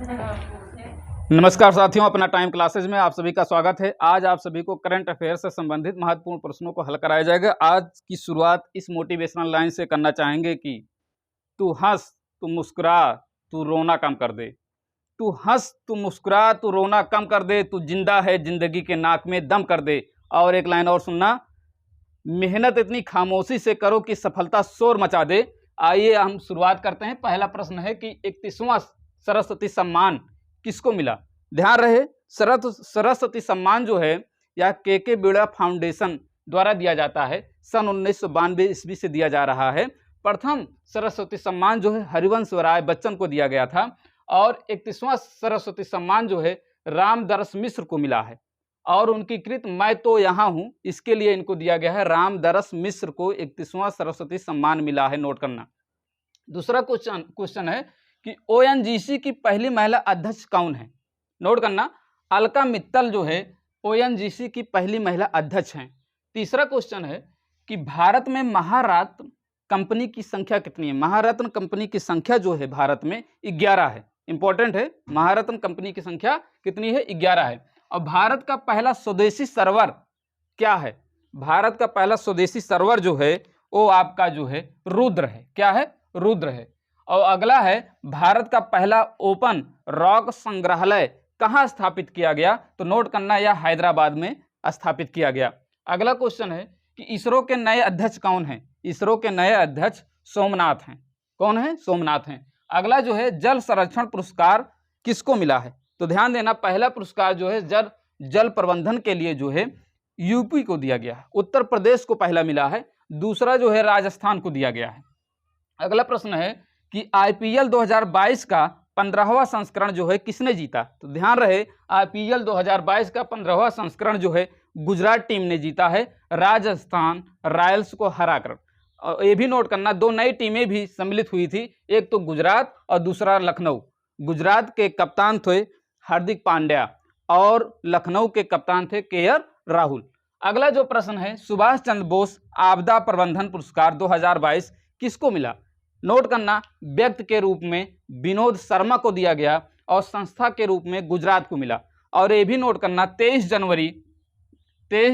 नमस्कार साथियों, अपना टाइम क्लासेज में आप सभी का स्वागत है। आज आप सभी को करंट अफेयर से संबंधित महत्वपूर्ण प्रश्नों को हल कराया जाएगा। आज की शुरुआत इस मोटिवेशनल लाइन से करना चाहेंगे कि तू हंस, तू मुस्कुरा, तू रोना कम कर दे। तू हंस, तू मुस्कुरा, तू रोना कम कर दे। तू जिंदा है, जिंदगी के नाक में दम कर दे। और एक लाइन और सुनना, मेहनत इतनी खामोशी से करो कि सफलता शोर मचा दे। आइए हम शुरुआत करते हैं। पहला प्रश्न है कि 31वां सरस्वती सम्मान किसको मिला। ध्यान रहे, सरस्वती सम्मान जो है या के बिड़ा फाउंडेशन द्वारा दिया जाता है। सन 1992 ईस्वी से दिया जा रहा है। प्रथम सरस्वती सम्मान जो है हरिवंश राय बच्चन को दिया गया था और 31वां सरस्वती सम्मान जो है रामदरस मिश्र को मिला है। और उनकी कृत मैं तो यहाँ हूँ, इसके लिए इनको दिया गया है। रामदरस मिश्र को 31वां सरस्वती सम्मान मिला है, नोट करना। दूसरा क्वेश्चन है कि ओएनजीसी की पहली महिला अध्यक्ष कौन है। नोट करना, अलका मित्तल जो है ओएनजीसी की पहली महिला अध्यक्ष हैं। तीसरा क्वेश्चन है कि भारत में महारत्न कंपनी की संख्या कितनी है। महारत्न कंपनी की संख्या जो है भारत में 11 है। इंपॉर्टेंट है, महारत्न कंपनी की संख्या कितनी है, 11 है। और भारत का पहला स्वदेशी सर्वर क्या है। भारत का पहला स्वदेशी सर्वर जो है वो आपका जो है रुद्र है। क्या है, रुद्र है। और अगला है भारत का पहला ओपन रॉक संग्रहालय कहाँ स्थापित किया गया, तो नोट करना, यह हैदराबाद में स्थापित किया गया। अगला क्वेश्चन है कि इसरो के नए अध्यक्ष कौन हैं। इसरो के नए अध्यक्ष सोमनाथ हैं। कौन है, सोमनाथ हैं। अगला जो है जल संरक्षण पुरस्कार किसको मिला है, तो ध्यान देना, पहला पुरस्कार जो है जल प्रबंधन के लिए जो है यूपी को दिया गया है। उत्तर प्रदेश को पहला मिला है। दूसरा जो है राजस्थान को दिया गया है। अगला प्रश्न है कि आईपीएल 2022 का 15वां संस्करण जो है किसने जीता, तो ध्यान रहे, आईपीएल 2022 का 15वां संस्करण जो है गुजरात टीम ने जीता है राजस्थान रॉयल्स को हराकर। और ये भी नोट करना, दो नई टीमें भी सम्मिलित हुई थी, एक तो गुजरात और दूसरा लखनऊ। गुजरात के कप्तान थे हार्दिक पांड्या और लखनऊ के कप्तान थे केएल राहुल। अगला जो प्रश्न है, सुभाष चंद्र बोस आपदा प्रबंधन पुरस्कार 2022 किसको मिला। नोट करना, व्यक्ति के रूप में विनोद शर्मा को दिया गया और संस्था के रूप में गुजरात को मिला। और ये भी नोट करना, 23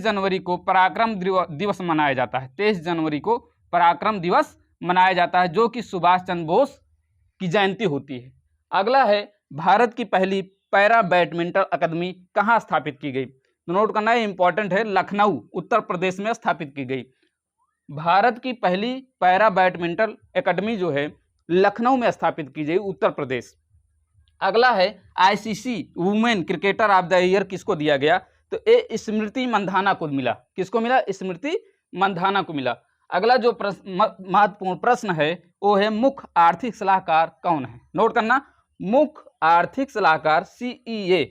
जनवरी को पराक्रम दिवस मनाया जाता है। 23 जनवरी को पराक्रम दिवस मनाया जाता है, जो कि सुभाष चंद्र बोस की जयंती होती है। अगला है भारत की पहली पैरा बैडमिंटन अकादमी कहाँ स्थापित की गई, तो नोट करना, है इंपॉर्टेंट है, लखनऊ उत्तर प्रदेश में स्थापित की गई। भारत की पहली पैरा बैडमिंटन एकेडमी जो है लखनऊ में स्थापित की गई, उत्तर प्रदेश। अगला है ICC women cricketer of the year किसको दिया गया, तो ये स्मृति मंधाना को मिला। किसको मिला, स्मृति मंधाना को मिला। अगला जो महत्वपूर्ण प्रश्न है वो है मुख्य आर्थिक सलाहकार कौन है। नोट करना, मुख्य आर्थिक सलाहकार सीईए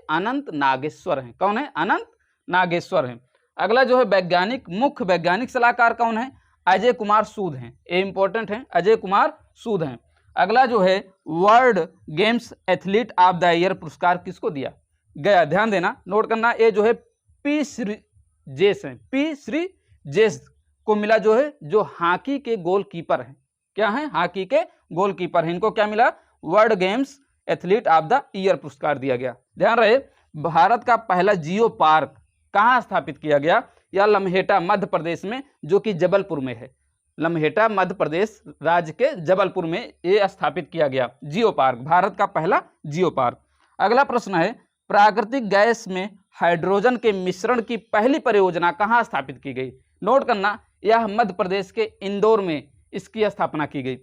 अनंत नागेश्वर हैं। कौन है, अनंत नागेश्वर हैं। अगला जो है मुख्य वैज्ञानिक सलाहकार कौन है, अजय कुमार सूद हैं। ये इंपॉर्टेंट है, अजय कुमार सूद हैं। अगला जो है world games athlete of the year पुरस्कार किसको दिया गया, ध्यान देना, नोट करना, ये जो है पी श्रीजेश हैं। पी श्रीजेश को मिला, जो है जो हॉकी के गोलकीपर हैं। क्या है, हॉकी के गोलकीपर हैं। इनको क्या मिला, world games athlete of the year पुरस्कार दिया गया। ध्यान रहे, भारत का पहला जियो पार्क कहाँ स्थापित किया गया, या लम्हेटा मध्य प्रदेश में, जो कि जबलपुर में है। लम्हेटा मध्य प्रदेश राज्य के जबलपुर में ये स्थापित किया गया जियो पार्क, भारत का पहला जियो पार्क। अगला प्रश्न है प्राकृतिक गैस में हाइड्रोजन के मिश्रण की पहली परियोजना कहाँ स्थापित की गई। नोट करना, यह मध्य प्रदेश के इंदौर में इसकी स्थापना की गई।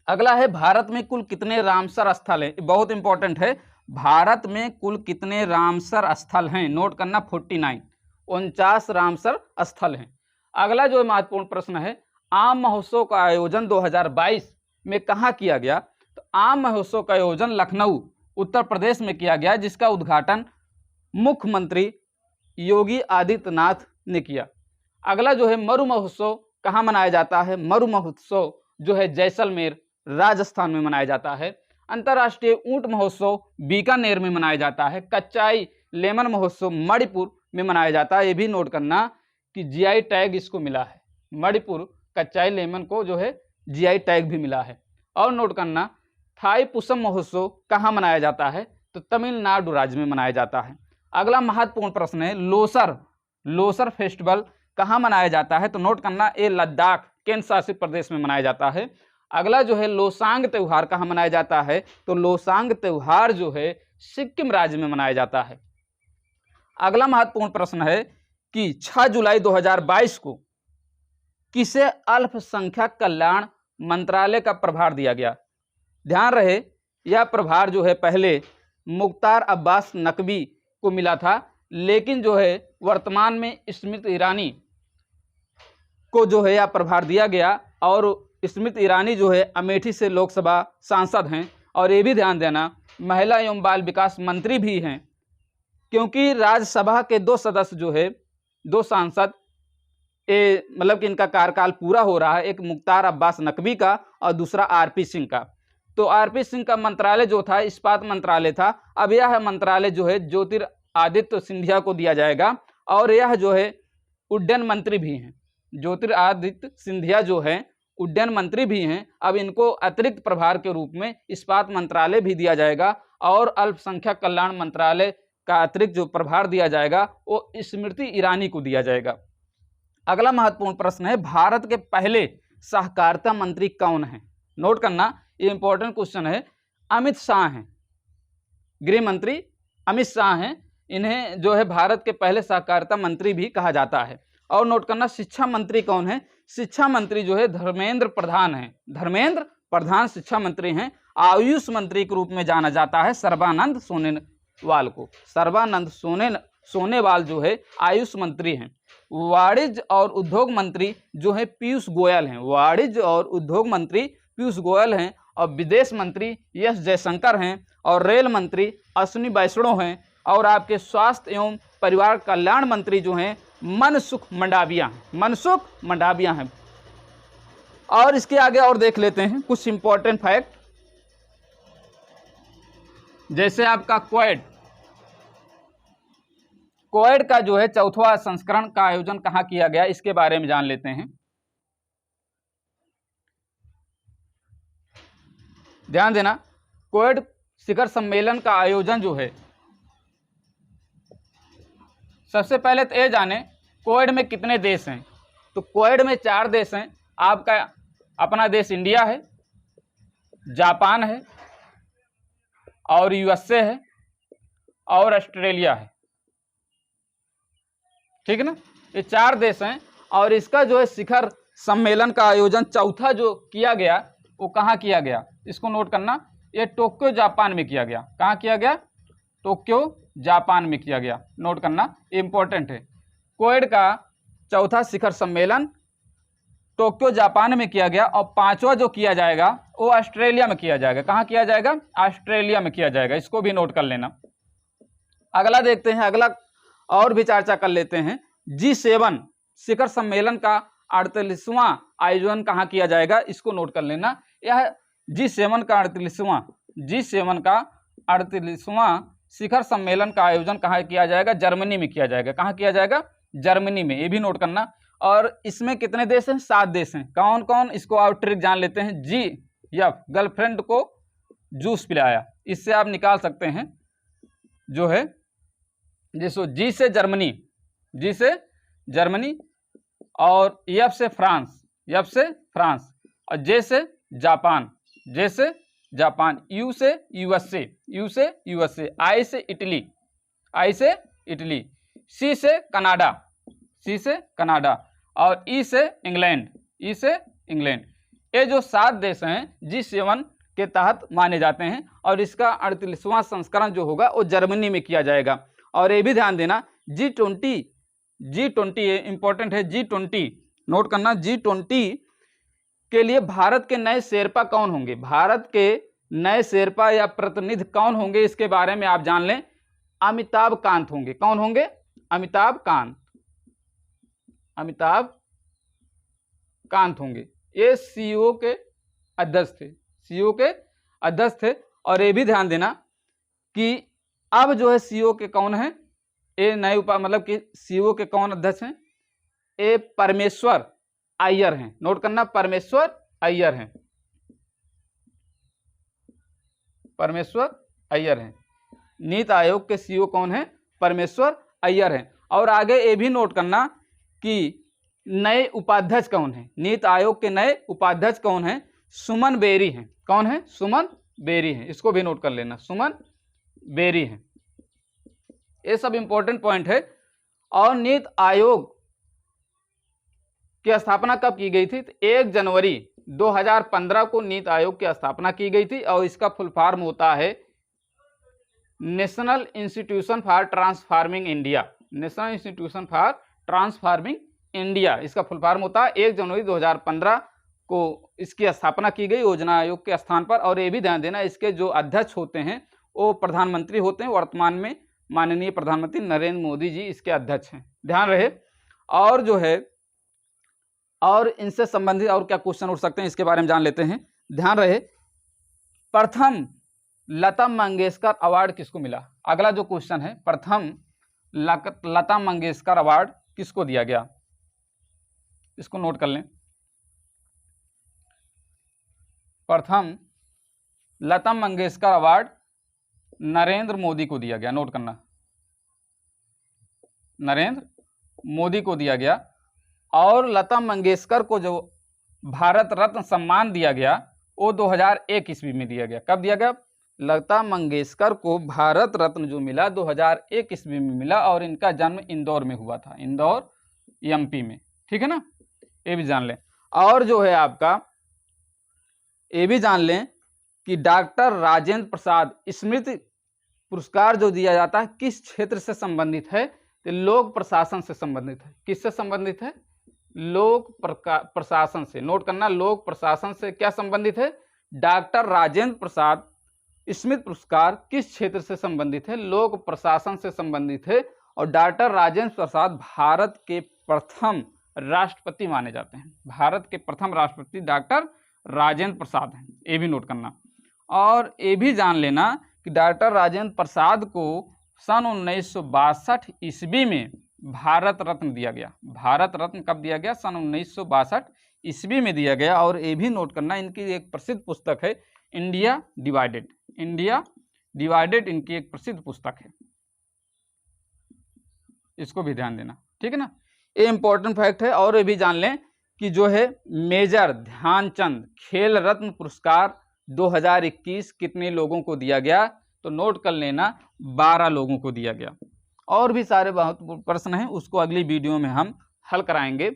अगला है भारत में कुल कितने रामसर स्थल हैं, बहुत इंपॉर्टेंट है। भारत में कुल कितने रामसर स्थल हैं, नोट करना, 49 रामसर स्थल हैं। अगला जो महत्वपूर्ण प्रश्न है, आम महोत्सव का आयोजन 2022 में कहाँ किया गया, तो आम महोत्सव का आयोजन लखनऊ उत्तर प्रदेश में किया गया, जिसका उद्घाटन मुख्यमंत्री योगी आदित्यनाथ ने किया। अगला जो है मरु महोत्सव कहाँ मनाया जाता है, मरु महोत्सव जो है जैसलमेर राजस्थान में मनाया जाता है। अंतर्राष्ट्रीय ऊंट महोत्सव बीकानेर में मनाया जाता है। कच्चाई लेमन महोत्सव मणिपुर में मनाया जाता है। ये भी नोट करना कि जीआई टैग इसको मिला है, मणिपुर कच्चाई लेमन को जो है जीआई टैग भी मिला है। और नोट करना थाईपुसम महोत्सव कहाँ मनाया जाता है? तो तमिलनाडु राज्य में मनाया जाता है। अगला महत्वपूर्ण प्रश्न है लोसर फेस्टिवल कहाँ मनाया जाता है? तो नोट करना, ये लद्दाख केंद्र शासित प्रदेश में मनाया जाता है। अगला जो है लोसांग त्योहार कहाँ मनाया जाता है? तो लोसांग त्योहार जो है सिक्किम राज्य में मनाया जाता है। अगला महत्वपूर्ण प्रश्न है कि 6 जुलाई 2022 को किसे अल्पसंख्यक कल्याण मंत्रालय का प्रभार दिया गया? ध्यान रहे, यह प्रभार जो है पहले मुख्तार अब्बास नकवी को मिला था, लेकिन जो है वर्तमान में स्मृति ईरानी को जो है यह प्रभार दिया गया। और स्मृति ईरानी जो है अमेठी से लोकसभा सांसद हैं। और ये भी ध्यान देना, महिला एवं बाल विकास मंत्री भी हैं, क्योंकि राज्यसभा के 2 सदस्य जो है 2 सांसद मतलब कि इनका कार्यकाल पूरा हो रहा है, एक मुख्तार अब्बास नकवी का और दूसरा आरपी सिंह का। तो आरपी सिंह का मंत्रालय जो था इस्पात मंत्रालय था, अब यह मंत्रालय जो है ज्योतिरादित्य सिंधिया को दिया जाएगा। और यह जो है उड्डयन मंत्री भी हैं, ज्योतिरादित्य सिंधिया जो है उड्डयन मंत्री भी हैं। अब इनको अतिरिक्त प्रभार के रूप में इस्पात मंत्रालय भी दिया जाएगा और अल्पसंख्यक कल्याण मंत्रालय का अतिरिक्त जो प्रभार दिया जाएगा वो स्मृति ईरानी को दिया जाएगा। अगला महत्वपूर्ण प्रश्न है भारत के पहले सहकारिता मंत्री कौन है? नोट करना, ये इंपॉर्टेंट क्वेश्चन है। अमित शाह हैं, गृह मंत्री अमित शाह हैं। इन्हें जो है भारत के पहले सहकारिता मंत्री भी कहा जाता है। और नोट करना, शिक्षा मंत्री कौन है? शिक्षा मंत्री जो है धर्मेंद्र प्रधान हैं, धर्मेंद्र प्रधान शिक्षा मंत्री हैं। आयुष मंत्री के रूप में जाना जाता है सर्बानंद सोनोवाल को, सर्बानंद सोनोवाल जो है आयुष मंत्री हैं। वाणिज्य और उद्योग मंत्री जो है पीयूष गोयल हैं, वाणिज्य और उद्योग मंत्री पीयूष गोयल हैं। और विदेश मंत्री एस जयशंकर हैं। और रेल मंत्री अश्विनी वैष्णव हैं। और आपके स्वास्थ्य एवं परिवार कल्याण मंत्री जो हैं मनसुख मंडाविया हैं। और इसके आगे और देख लेते हैं कुछ इंपॉर्टेंट फैक्ट, जैसे आपका क्वेड का जो है 4वां संस्करण का आयोजन कहाँ किया गया, इसके बारे में जान लेते हैं। ध्यान देना, क्वेड शिखर सम्मेलन का आयोजन जो है, सबसे पहले तो ये जाने क्वेड में कितने देश हैं। तो क्वेड में 4 देश हैं। आपका अपना देश इंडिया है, जापान है, और यूएसए है, और ऑस्ट्रेलिया है। ठीक है ना, ये 4 देश हैं। और इसका जो है शिखर सम्मेलन का आयोजन 4था जो किया गया वो कहाँ किया गया, इसको नोट करना, ये टोक्यो जापान में किया गया। कहाँ किया गया? टोक्यो जापान में किया गया। नोट करना, इंपॉर्टेंट है। क्वेड का 4था शिखर सम्मेलन टोक्यो जापान में किया गया। और 5वां जो किया जाएगा वो ऑस्ट्रेलिया में किया जाएगा। कहाँ किया जाएगा? ऑस्ट्रेलिया में किया जाएगा। इसको भी नोट कर लेना। अगला देखते हैं, अगला और भी चर्चा कर लेते हैं। G7 शिखर सम्मेलन का 48वां आयोजन कहाँ किया जाएगा, इसको नोट कर लेना। यह G7 का 48वां शिखर सम्मेलन का आयोजन कहाँ किया जाएगा? जर्मनी में किया जाएगा। कहाँ किया जाएगा? जर्मनी में। ये भी नोट करना। और इसमें कितने देश हैं? 7 देश हैं। कौन कौन, इसको आप ट्रिक जान लेते हैं। GF गर्लफ्रेंड को जूस पिलाया, इससे आप निकाल सकते हैं जो है, जैसो G से जर्मनी, और F से फ्रांस, और J से जापान, U से USA, I से इटली, C से कनाडा, और E से इंग्लैंड। ये जो 7 देश हैं G7 के तहत माने जाते हैं। और इसका 38वां संस्करण जो होगा वो जर्मनी में किया जाएगा। और ये भी ध्यान देना, G20 ये इंपॉर्टेंट है। G20 नोट करना, G20 के लिए भारत के नए शेरपा कौन होंगे? भारत के नए शेरपा या प्रतिनिधि कौन होंगे, इसके बारे में आप जान लें। अमिताभ कांत होंगे। कौन होंगे? अमिताभ कांत होंगे। ये सीईओ के अध्यक्ष थे। और ये भी ध्यान देना कि अब जो है सीईओ के कौन है, ये नए मतलब कि सीईओ के कौन अध्यक्ष हैं? ये परमेश्वर अय्यर हैं। नोट करना, परमेश्वर अय्यर हैं। परमेश्वर अय्यर हैं। नीति आयोग के सीईओ कौन है? परमेश्वर अय्यर हैं। और आगे ये भी नोट करना कि नए उपाध्यक्ष कौन है? नीति आयोग के नए उपाध्यक्ष कौन है? सुमन बेरी हैं। कौन है? सुमन बेरी हैं। इसको भी नोट कर लेना, सुमन बेरी हैं। ये सब इंपॉर्टेंट पॉइंट है। और नीति आयोग की स्थापना कब की गई थी? तो 1 जनवरी 2015 को नीति आयोग की स्थापना की गई थी और इसका फुल फॉर्म होता है national institution for transforming India. National institution for transforming India, इसका फुल फॉर्म होता है। 1 जनवरी 2015 को इसकी स्थापना की गई योजना आयोग के स्थान पर। और ये भी ध्यान देना, इसके जो अध्यक्ष होते हैं वो प्रधानमंत्री होते हैं। वर्तमान में माननीय प्रधानमंत्री नरेंद्र मोदी जी इसके अध्यक्ष हैं, ध्यान रहे। और जो है, और इनसे संबंधित और क्या क्वेश्चन उठ सकते हैं इसके बारे में जान लेते हैं, ध्यान रहे। प्रथम लता मंगेशकर अवार्ड किसको मिला? अगला जो क्वेश्चन है, प्रथम लता मंगेशकर अवार्ड किसको दिया गया? इसको नोट कर लें। प्रथम लता मंगेशकर अवार्ड नरेंद्र मोदी को दिया गया, नोट करना, नरेंद्र मोदी को दिया गया। और लता मंगेशकर को जो भारत रत्न सम्मान दिया गया वो 2001 ईस्वी में दिया गया। कब दिया गया? लता मंगेशकर को भारत रत्न जो मिला 2001 ईस्वी में मिला। और इनका जन्म इंदौर में हुआ था, इंदौर एमपी में, ठीक है ना, ये भी जान लें। और जो है आपका ये भी जान लें कि डॉक्टर राजेंद्र प्रसाद स्मृति पुरस्कार जो दिया जाता है किस क्षेत्र से संबंधित है? तो लोक प्रशासन से संबंधित है। किससे संबंधित है? लोक प्रशासन से, नोट करना, लोक प्रशासन से क्या संबंधित है? डॉक्टर राजेंद्र प्रसाद स्मृति पुरस्कार किस क्षेत्र से संबंधित है? लोक प्रशासन से संबंधित है। और डॉक्टर राजेंद्र प्रसाद भारत के प्रथम राष्ट्रपति माने जाते हैं। भारत के प्रथम राष्ट्रपति डॉक्टर राजेंद्र प्रसाद हैं, ये भी नोट करना। और ये भी जान लेना कि डॉक्टर राजेंद्र प्रसाद को सन 1962 ईस्वी में भारत रत्न दिया गया। भारत रत्न कब दिया गया? सन 1962 ईस्वी में दिया गया। और ये भी नोट करना, इनकी एक प्रसिद्ध पुस्तक है इंडिया डिवाइडेड। इंडिया डिवाइडेड इनकी एक प्रसिद्ध पुस्तक है, इसको भी ध्यान देना, ठीक है ना, ये इंपॉर्टेंट फैक्ट है। और ये भी जान लें कि जो है मेजर ध्यानचंद खेल रत्न पुरस्कार 2021 कितने लोगों को दिया गया? तो नोट कर लेना, 12 लोगों को दिया गया। और भी सारे बहुत प्रश्न हैं, उसको अगली वीडियो में हम हल कराएंगे।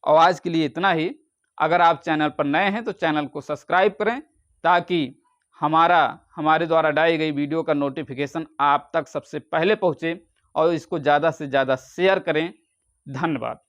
और आज के लिए इतना ही। अगर आप चैनल पर नए हैं तो चैनल को सब्सक्राइब करें ताकि हमारे द्वारा डाली गई वीडियो का नोटिफिकेशन आप तक सबसे पहले पहुंचे। और इसको ज़्यादा से ज़्यादा शेयर करें। धन्यवाद।